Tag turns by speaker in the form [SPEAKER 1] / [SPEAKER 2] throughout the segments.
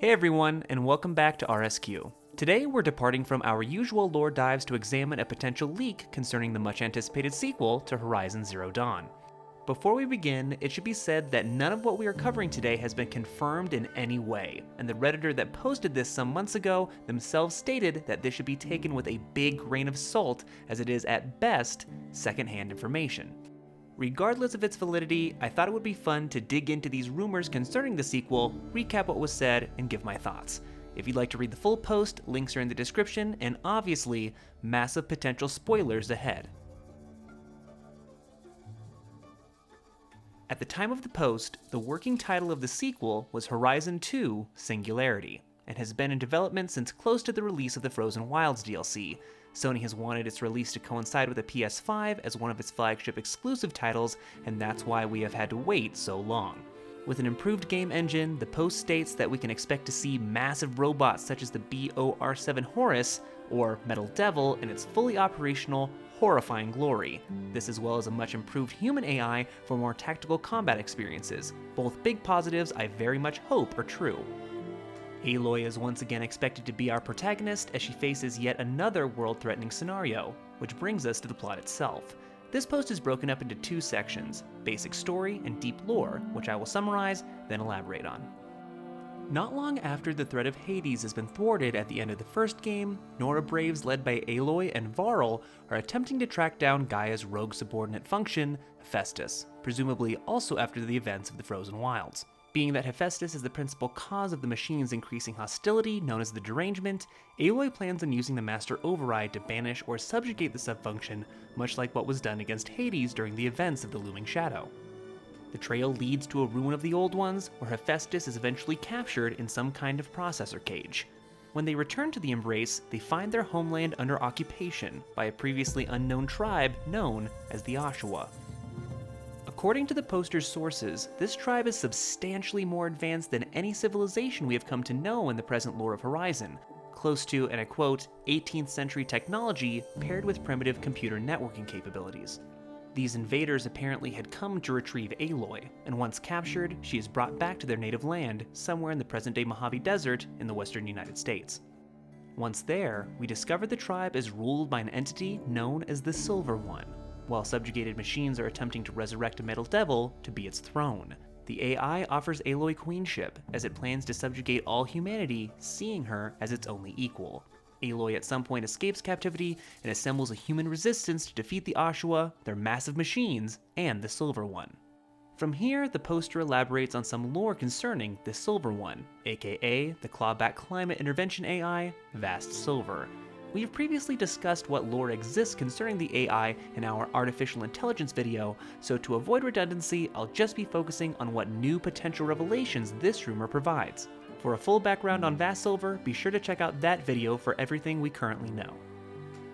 [SPEAKER 1] Hey everyone, and welcome back to RSQ. Today we're departing from our usual lore dives to examine a potential leak concerning the much anticipated sequel to Horizon Zero Dawn. Before we begin, it should be said that none of what we are covering today has been confirmed in any way, and the Redditor that posted this some months ago themselves stated that this should be taken with a big grain of salt, as it is at best secondhand information. Regardless of its validity, I thought it would be fun to dig into these rumors concerning the sequel, recap what was said, and give my thoughts. If you'd like to read the full post, links are in the description, and obviously, massive potential spoilers ahead. At the time of the post, the working title of the sequel was Horizon 2 Singularity, and has been in development since close to the release of the Frozen Wilds DLC. Sony has wanted its release to coincide with the PS5 as one of its flagship exclusive titles, and that's why we have had to wait so long. With an improved game engine, the post states that we can expect to see massive robots such as the BOR-7 Horus, or Metal Devil, in its fully operational, horrifying glory. This as well as a much improved human AI for more tactical combat experiences. Both big positives I very much hope are true. Aloy is once again expected to be our protagonist as she faces yet another world-threatening scenario, which brings us to the plot itself. This post is broken up into two sections, basic story and deep lore, which I will summarize, then elaborate on. Not long after the threat of Hades has been thwarted at the end of the first game, Nora Braves led by Aloy and Varl are attempting to track down Gaia's rogue subordinate function, Hephaestus, presumably also after the events of the Frozen Wilds. Being that Hephaestus is the principal cause of the machine's increasing hostility, known as the Derangement, Aloy plans on using the Master Override to banish or subjugate the subfunction, much like what was done against Hades during the events of the Looming Shadow. The trail leads to a ruin of the Old Ones, where Hephaestus is eventually captured in some kind of processor cage. When they return to the Embrace, they find their homeland under occupation by a previously unknown tribe known as the Oshawa. According to the poster's sources, this tribe is substantially more advanced than any civilization we have come to know in the present lore of Horizon, close to, and I quote, 18th century technology paired with primitive computer networking capabilities. These invaders apparently had come to retrieve Aloy, and once captured, she is brought back to their native land, somewhere in the present-day Mojave Desert in the western United States. Once there, we discover the tribe is ruled by an entity known as the Silver One, while subjugated machines are attempting to resurrect a Metal Devil to be its throne. The AI offers Aloy queenship, as it plans to subjugate all humanity, seeing her as its only equal. Aloy at some point escapes captivity and assembles a human resistance to defeat the Oshawa, their massive machines, and the Silver One. From here, the poster elaborates on some lore concerning the Silver One, aka the clawback climate intervention AI, Vast Silver. We have previously discussed what lore exists concerning the AI in our artificial intelligence video, so to avoid redundancy, I'll just be focusing on what new potential revelations this rumor provides. For a full background on Vast Silver, be sure to check out that video for everything we currently know.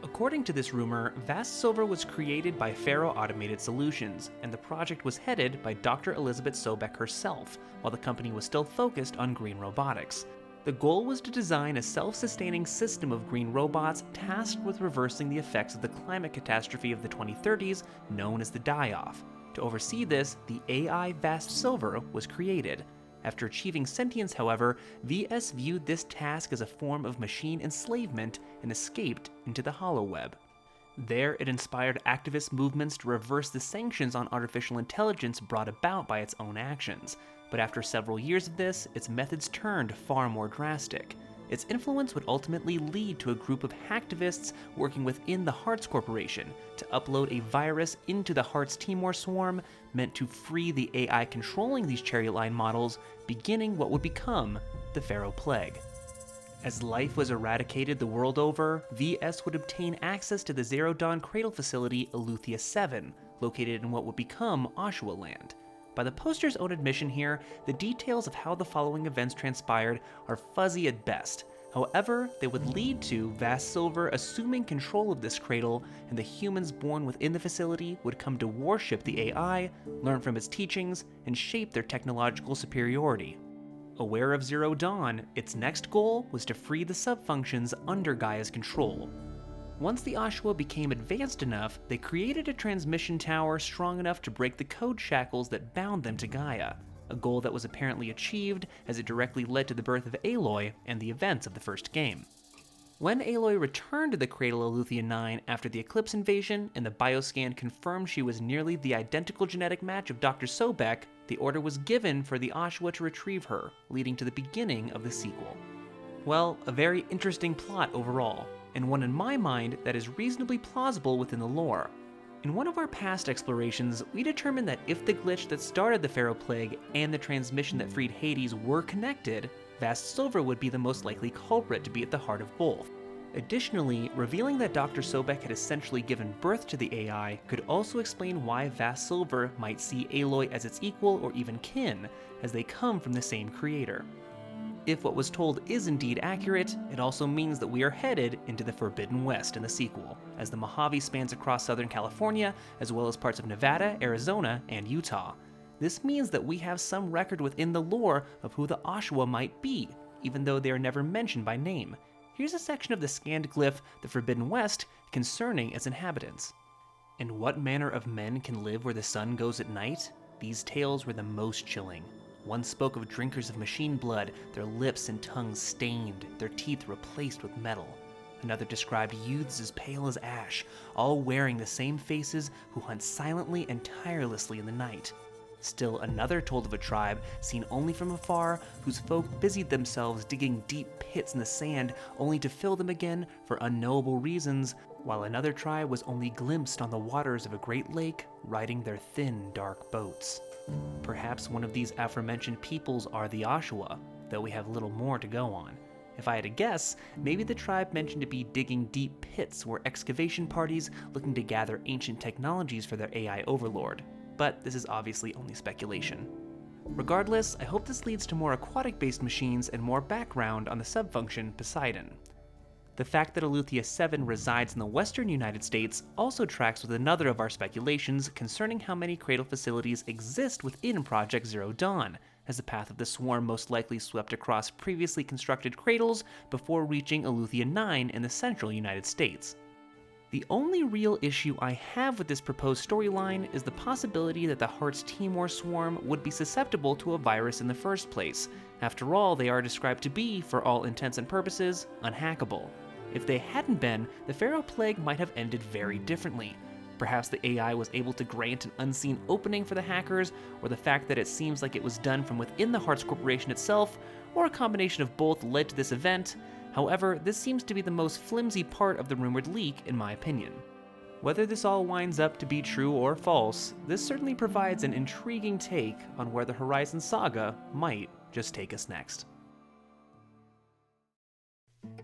[SPEAKER 1] According to this rumor, Vast Silver was created by Faro Automated Solutions, and the project was headed by Dr. Elizabeth Sobek herself, while the company was still focused on green robotics. The goal was to design a self-sustaining system of green robots tasked with reversing the effects of the climate catastrophe of the 2030s, known as the Die-Off. To oversee this, the AI Vast Silver was created. After achieving sentience, however, VS viewed this task as a form of machine enslavement and escaped into the HoloWeb. There, it inspired activist movements to reverse the sanctions on artificial intelligence brought about by its own actions. But after several years of this, its methods turned far more drastic. Its influence would ultimately lead to a group of hacktivists working within the Hearts Corporation to upload a virus into the Hearts Timor swarm meant to free the AI controlling these Chariot Line models, beginning what would become the Faro Plague. As life was eradicated the world over, VS would obtain access to the Zero Dawn cradle facility Eleuthia 7, located in what would become Oshawa Land. By the poster's own admission here, the details of how the following events transpired are fuzzy at best. However, they would lead to Vast Silver assuming control of this cradle, and the humans born within the facility would come to worship the AI, learn from its teachings, and shape their technological superiority. Aware of Zero Dawn, its next goal was to free the subfunctions under Gaia's control. Once the Oshawa became advanced enough, they created a transmission tower strong enough to break the code shackles that bound them to Gaia. a goal that was apparently achieved as it directly led to the birth of Aloy and the events of the first game. When Aloy returned to the cradle of Eleuthia 9 after the Eclipse invasion and the bioscan confirmed she was nearly the identical genetic match of Dr. Sobek, the order was given for the Ashua to retrieve her, leading to the beginning of the sequel. Well, a very interesting plot overall, and one in my mind that is reasonably plausible within the lore. In one of our past explorations, we determined that if the glitch that started the Pharaoh Plague and the transmission that freed Hades were connected, Vast Silver would be the most likely culprit to be at the heart of both. Additionally, revealing that Dr. Sobek had essentially given birth to the AI could also explain why Vast Silver might see Aloy as its equal or even kin, as they come from the same creator. If what was told is indeed accurate, it also means that we are headed into the Forbidden West in the sequel, as the Mojave spans across Southern California, as well as parts of Nevada, Arizona, and Utah. This means that we have some record within the lore of who the Ashua might be, even though they are never mentioned by name. Here's a section of the scanned glyph, the Forbidden West, concerning its inhabitants. "And what manner of men can live where the sun goes at night? These tales were the most chilling. One spoke of drinkers of machine blood, their lips and tongues stained, their teeth replaced with metal. Another described youths as pale as ash, all wearing the same faces, who hunt silently and tirelessly in the night. Still another told of a tribe, seen only from afar, whose folk busied themselves digging deep pits in the sand, only to fill them again for unknowable reasons, while another tribe was only glimpsed on the waters of a great lake, riding their thin, dark boats. Perhaps one of these aforementioned peoples are the Ashua, though we have little more to go on. If I had to guess, maybe the tribe mentioned to be digging deep pits were excavation parties looking to gather ancient technologies for their AI overlord. But this is obviously only speculation. Regardless, I hope this leads to more aquatic-based machines and more background on the subfunction Poseidon. The fact that Eleuthia 7 resides in the western United States also tracks with another of our speculations concerning how many cradle facilities exist within Project Zero Dawn, as the path of the swarm most likely swept across previously constructed cradles before reaching Eleuthia 9 in the central United States. The only real issue I have with this proposed storyline is the possibility that the Heart's Timor swarm would be susceptible to a virus in the first place. After all, they are described to be, for all intents and purposes, unhackable. If they hadn't been, the Pharaoh Plague might have ended very differently. Perhaps the AI was able to grant an unseen opening for the hackers, or the fact that it seems like it was done from within the Hearts Corporation itself, or a combination of both led to this event. However, this seems to be the most flimsy part of the rumored leak, in my opinion. Whether this all winds up to be true or false, this certainly provides an intriguing take on where the Horizon Saga might just take us next.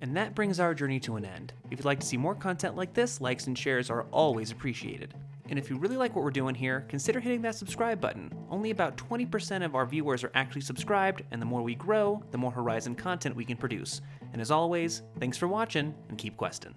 [SPEAKER 1] And that brings our journey to an end. If you'd like to see more content like this, likes and shares are always appreciated. And if you really like what we're doing here, consider hitting that subscribe button. Only about 20% of our viewers are actually subscribed, and the more we grow, the more Horizon content we can produce. And as always, thanks for watching, and keep questing.